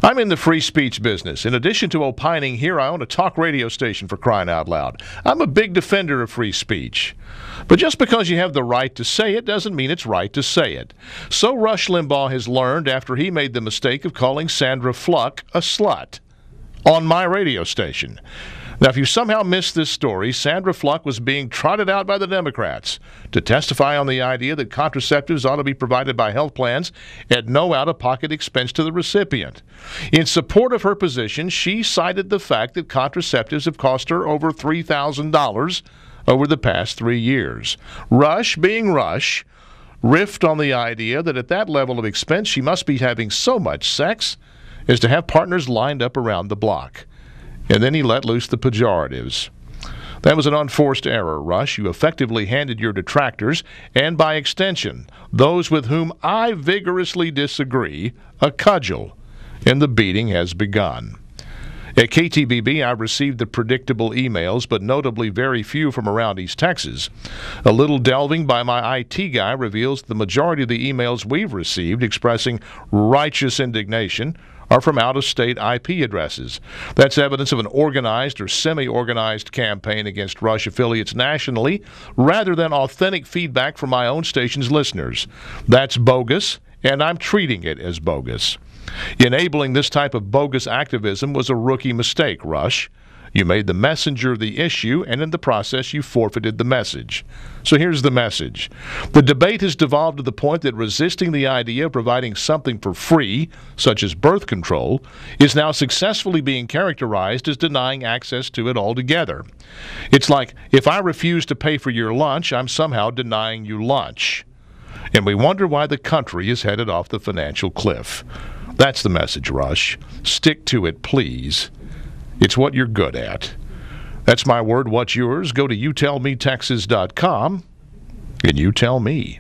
I'm in the free speech business. In addition to opining here, I own a talk radio station, for crying out loud. I'm a big defender of free speech. But just because you have the right to say it doesn't mean it's right to say it. So Rush Limbaugh has learned after he made the mistake of calling Sandra Fluck a slut on my radio station. Now, if you somehow missed this story, Sandra Fluck was being trotted out by the Democrats to testify on the idea that contraceptives ought to be provided by health plans at no out-of-pocket expense to the recipient. In support of her position, she cited the fact that contraceptives have cost her over $3,000 over the past 3 years. Rush, being Rush, riffed on the idea that at that level of expense she must be having so much sex as to have partners lined up around the block. And then he let loose the pejoratives. That was an unforced error, Rush. You effectively handed your detractors, and by extension, those with whom I vigorously disagree, a cudgel, and the beating has begun. At KTBB, I received the predictable emails, but notably very few from around East Texas. A little delving by my IT guy reveals the majority of the emails we've received expressing righteous indignation are from out-of-state IP addresses. That's evidence of an organized or semi-organized campaign against Rush affiliates nationally, rather than authentic feedback from my own station's listeners. That's bogus, and I'm treating it as bogus. Enabling this type of bogus activism was a rookie mistake, Rush. You made the messenger the issue, and in the process you forfeited the message. So here's the message. The debate has devolved to the point that resisting the idea of providing something for free, such as birth control, is now successfully being characterized as denying access to it altogether. It's like, if I refuse to pay for your lunch, I'm somehow denying you lunch. And we wonder why the country is headed off the financial cliff. That's the message, Rush. Stick to it, please. It's what you're good at. That's my word. What's yours? Go to youtellmetexas.com and you tell me.